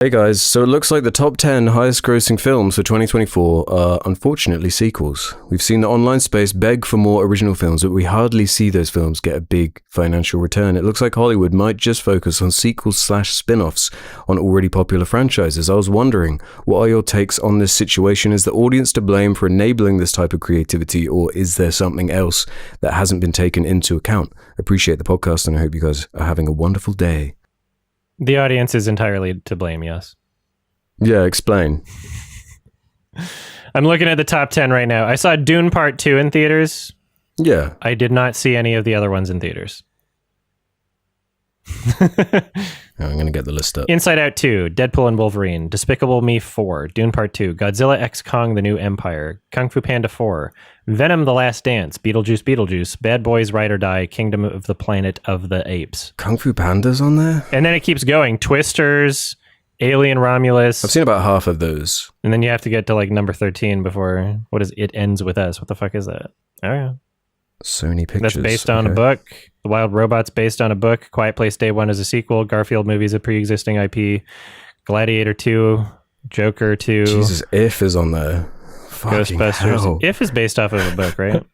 Hey guys, so it looks like the top 10 highest grossing films for 2024 are unfortunately sequels. We've seen the online space beg for more original films, but we hardly see those films get a big financial return. It looks like Hollywood might just focus on sequels/spin-offs on already popular franchises. I was wondering, what are your takes on this situation? Is the audience to blame for enabling this type of creativity, or is there something else that hasn't been taken into account? Appreciate the podcast, and I hope you guys are having a wonderful day. The audience is entirely to blame, yes. Yeah, explain. I'm looking at the top 10 right now. I saw Dune Part 2 in theaters. Yeah. I did not see any of the other ones in theaters. I'm going to get the list up. Inside Out 2, Deadpool and Wolverine, Despicable Me 4, Dune Part 2, Godzilla x Kong The New Empire, Kung Fu Panda 4, Venom The Last Dance, Beetlejuice, Bad Boys Ride or Die, Kingdom of the Planet of the Apes. Kung Fu Panda's on there? And then it keeps going. Twisters, Alien Romulus. I've seen about half of those. And then you have to get to like number 13 before, what is It Ends With Us? What the fuck is that? Oh yeah. Sony Pictures. That's based on a book. The Wild Robot's based on a book. Quiet Place Day 1 is a sequel. Garfield movie's a pre-existing IP. Gladiator 2. Joker 2. Jesus, If is on there. Fucking Ghostbusters. hell. If is based off of a book, right?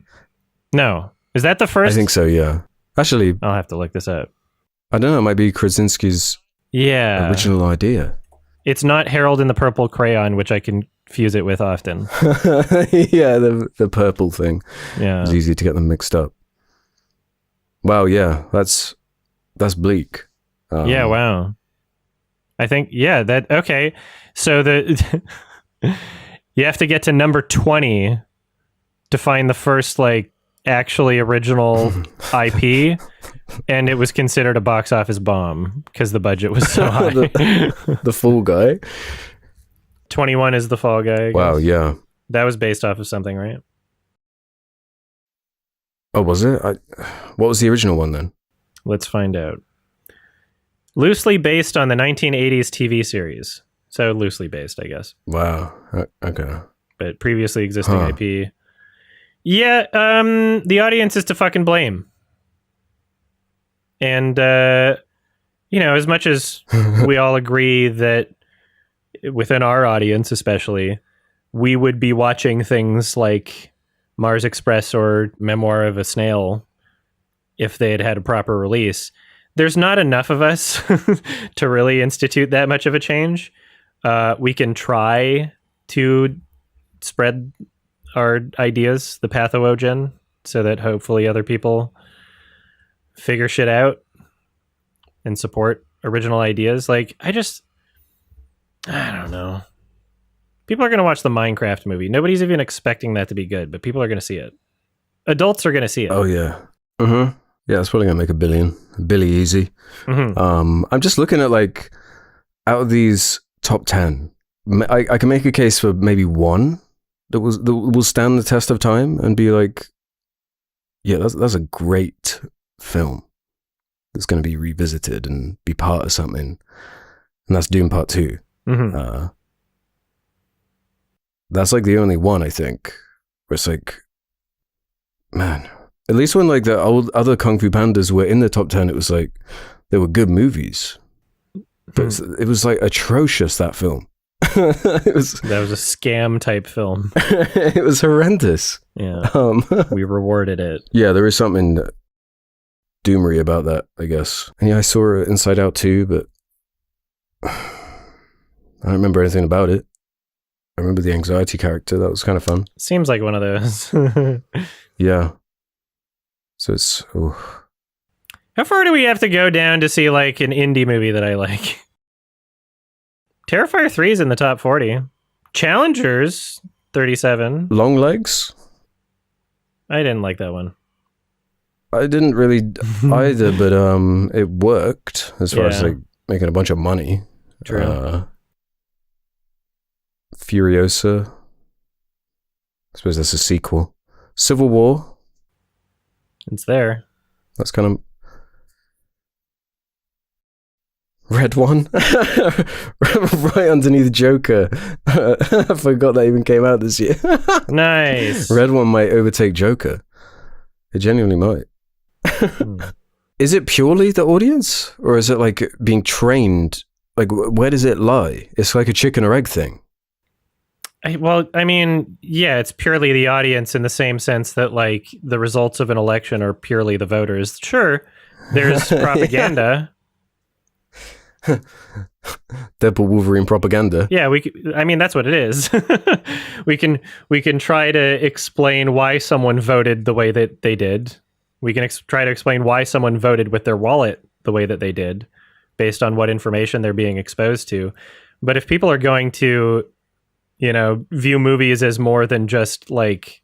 No. Is that the first? I think so, yeah. Actually, I'll have to look this up. I don't know, it might be Krasinski's original idea. It's not Harold in the Purple Crayon, which I confuse it with often. Yeah, the purple thing. Yeah. It's easy to get them mixed up. Wow, yeah, that's bleak. Yeah, wow. I think, yeah, okay. So you have to get to number 20 to find the first, like, actually original IP, and it was considered a box office bomb because the budget was so high. the Fall Guy. 21 is The Fall Guy. Wow, yeah. That was based off of something, right? Oh, was it? What was the original one then? Let's find out. Loosely based on the 1980s TV series. So loosely based, I guess. Wow. Okay. But previously existing IP. Yeah, the audience is to fucking blame. And, as much as we all agree that within our audience especially, we would be watching things like Mars Express or Memoir of a Snail if they had had a proper release. There's not enough of us to really institute that much of a change. We can try to spread our ideas, the pathogen, so that hopefully other people figure shit out and support original ideas. Like, I don't know. People are going to watch the Minecraft movie. Nobody's even expecting that to be good, but people are going to see it. Adults are going to see it. Oh, yeah. Mm-hmm. Yeah, it's probably going to make a Billy easy. Mm-hmm. I'm just looking at, like, out of these top 10, I can make a case for maybe one that will stand the test of time and be like, yeah, that's a great film that's going to be revisited and be part of something. And that's Dune Part 2. Mm-hmm. That's like the only one, I think, where it's like, man, at least when like the old other Kung Fu Pandas were in the top 10, it was like, they were good movies. But it was like atrocious, that film. That was a scam type film. It was horrendous. Yeah. We rewarded it. Yeah, there is something doomery about that, I guess. And yeah, I saw Inside Out too, but I don't remember anything about it. I remember the anxiety character. That was kind of fun. Seems like one of those. Yeah. So it's... Oh. How far do we have to go down to see like an indie movie that I like? Terrifier 3 is in the top 40. Challengers, 37. Long Legs? I didn't like that one. I didn't really either, but it worked as far as like making a bunch of money. True. Furiosa. I suppose that's a sequel. Civil War. It's there. That's kind of... Red One. Right underneath Joker. I forgot that even came out this year. Nice. Red One might overtake Joker. It genuinely might. Is it purely the audience? Or is it like being trained like, where does it lie? It's like a chicken or egg thing. I mean, yeah, it's purely the audience in the same sense that like the results of an election are purely the voters. Sure, there's propaganda. Deadpool Wolverine propaganda. Yeah, I mean, that's what it is. we can try to explain why someone voted the way that they did. We can try to explain why someone voted with their wallet the way that they did, based on what information they're being exposed to. But if people are going to, view movies as more than just like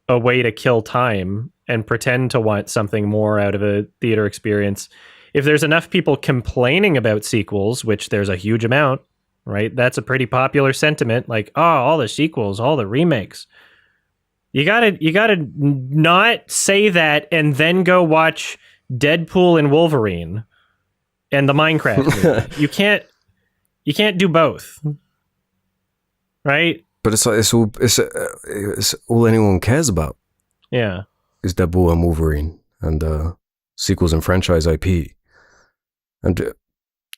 a way to kill time and pretend to want something more out of a theater experience, if there's enough people complaining about sequels, which there's a huge amount, right? That's a pretty popular sentiment. Like, oh, all the sequels, all the remakes. You gotta not say that and then go watch Deadpool and Wolverine and the Minecraft movie. You can't do both, right? But it's like it's all anyone cares about. Yeah, is Deadpool and Wolverine and sequels and franchise IP. And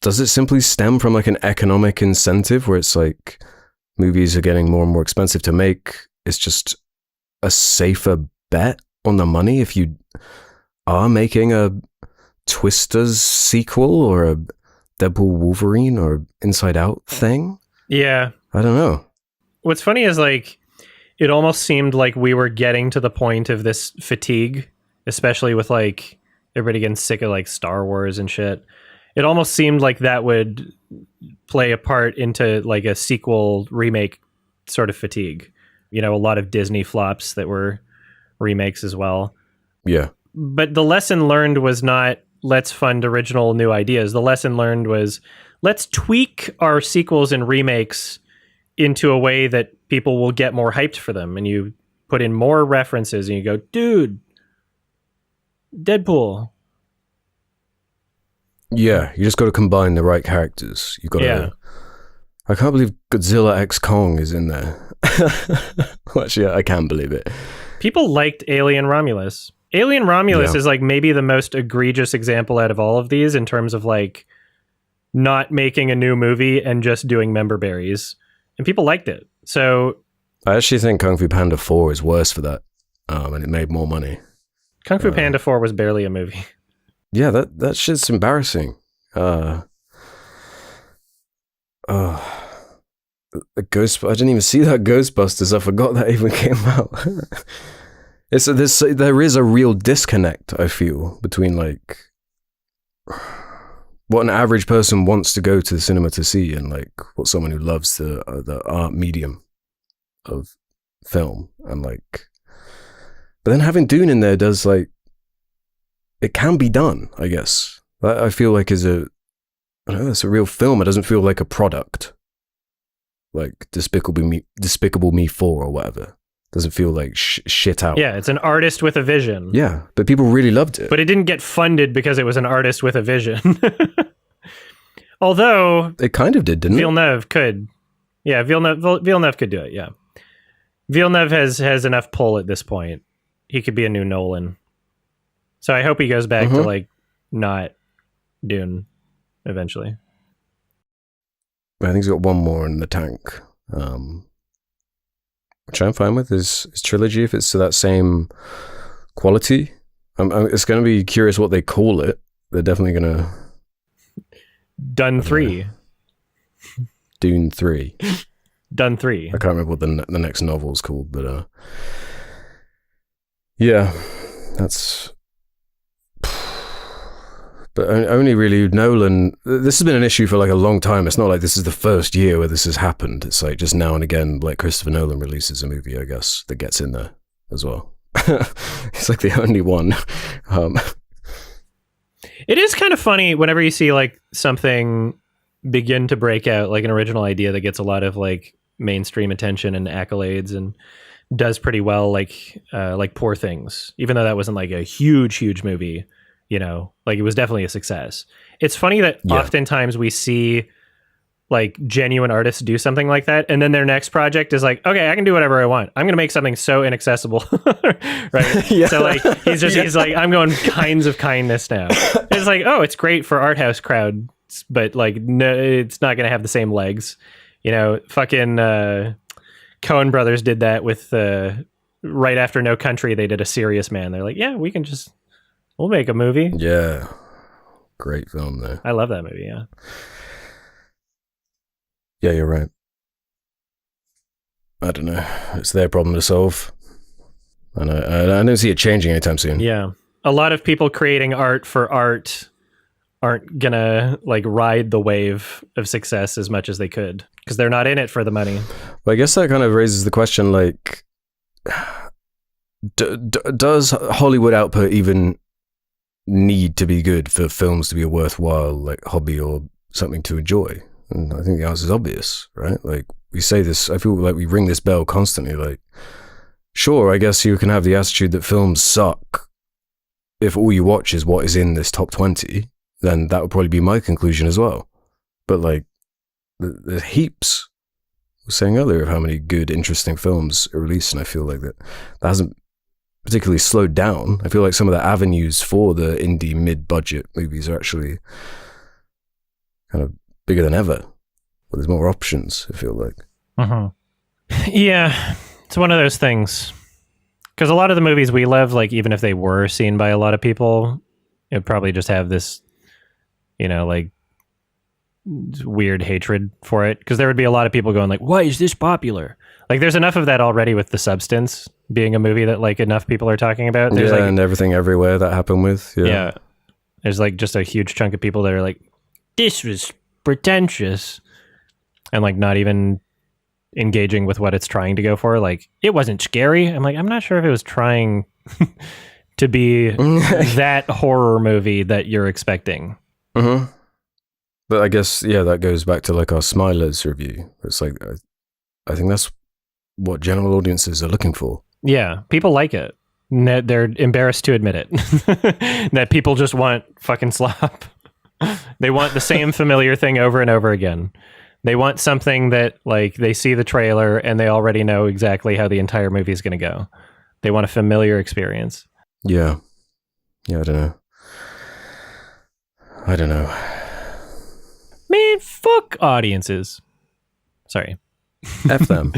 does it simply stem from like an economic incentive where it's like movies are getting more and more expensive to make? It's just a safer bet on the money if you are making a Twisters sequel or a Deadpool Wolverine or Inside Out thing? Yeah. I don't know. What's funny is like it almost seemed like we were getting to the point of this fatigue, especially with like everybody getting sick of like Star Wars and shit. It almost seemed like that would play a part into like a sequel remake sort of fatigue. A lot of Disney flops that were remakes as well. Yeah. But the lesson learned was not let's fund original new ideas. The lesson learned was let's tweak our sequels and remakes into a way that people will get more hyped for them. And you put in more references and you go, dude, Deadpool. Yeah, you just got to combine the right characters. You got to. Yeah. I can't believe Godzilla X Kong is in there. Actually, I can believe it. People liked Alien Romulus. Alien Romulus is like maybe the most egregious example out of all of these in terms of like not making a new movie and just doing member berries. And people liked it. So I actually think Kung Fu Panda 4 is worse for that. And it made more money. Kung Fu Panda 4 was barely a movie. Yeah, that shit's embarrassing. The Ghost. I didn't even see that Ghostbusters. I forgot that even came out. There is a real disconnect, I feel, between like what an average person wants to go to the cinema to see and like what someone who loves the art medium of film and like. But then having Dune in there does like. It can be done, I guess. That I feel like is it's a real film. It doesn't feel like a product. Like Despicable Me 4 or whatever. Doesn't feel like shit out. Yeah, it's an artist with a vision. Yeah, but people really loved it. But it didn't get funded because it was an artist with a vision. Although... It kind of did, didn't Villeneuve could. Yeah, Villeneuve could do it, yeah. Villeneuve has enough pull at this point. He could be a new Nolan. So I hope he goes back to like not Dune eventually. I think he's got one more in the tank, which I'm fine with. Is trilogy if it's to that same quality. It's going to be curious what they call it. They're definitely going to Dune 3. Dune 3. Dune 3. I can't remember what the next novel's called, but yeah, that's. But only really Nolan, this has been an issue for like a long time. It's not like this is the first year where this has happened. It's like just now and again, like Christopher Nolan releases a movie, I guess, that gets in there as well. It's like the only one. It is kind of funny whenever you see like something begin to break out, like an original idea that gets a lot of like mainstream attention and accolades and does pretty well, like Poor Things, even though that wasn't like a huge movie. Like it was definitely a success. It's funny that oftentimes we see like genuine artists do something like that, and then their next project is like, okay, I can do whatever I want. I'm going to make something so inaccessible, right? Yeah. So like he's like, I'm going kinds of kindness now. It's like, oh, it's great for art house crowd but like no, it's not going to have the same legs. Fucking Coen Brothers did that with right after No Country. They did A Serious Man. They're like, yeah, we'll make a movie. Yeah, great film though. I love that movie. Yeah. Yeah, you're right. I don't know. It's their problem to solve. And I don't see it changing anytime soon. Yeah. A lot of people creating art for art aren't gonna like ride the wave of success as much as they could because they're not in it for the money. Well, I guess that kind of raises the question, like, does Hollywood output even need to be good for films to be a worthwhile like hobby or something to enjoy? And I think the answer is obvious, right? Like, we say this, I feel like we ring this bell constantly, like, sure, I guess you can have the attitude that films suck. If all you watch is what is in this top 20, then that would probably be my conclusion as well. But like, there's heaps. I was saying earlier of how many good, interesting films are released, and I feel like that hasn't particularly slowed down. I feel like some of the avenues for the indie mid-budget movies are actually kind of bigger than ever. But there's more options, I feel like. Yeah. It's one of those things, because a lot of the movies we love, like even if they were seen by a lot of people, it'd probably just have this, like weird hatred for it. Because there would be a lot of people going like, "Why is this popular?" Like there's enough of that already with The Substance being a movie that like enough people are talking about. There's and Everything Everywhere that happened with. Yeah, there's like just a huge chunk of people that are like, "This was pretentious," and like not even engaging with what it's trying to go for. Like, it wasn't scary. I'm like, I'm not sure if it was trying to be that horror movie that you're expecting. But I guess, that goes back to like our Smilers review. It's like, I think that's what general audiences are looking for. Yeah, people like it. They're embarrassed to admit it. That people just want fucking slop. They want the same familiar thing over and over again. They want something that, like, they see the trailer and they already know exactly how the entire movie is going to go. They want a familiar experience. Yeah. I don't know. Man, fuck audiences. Sorry. F them.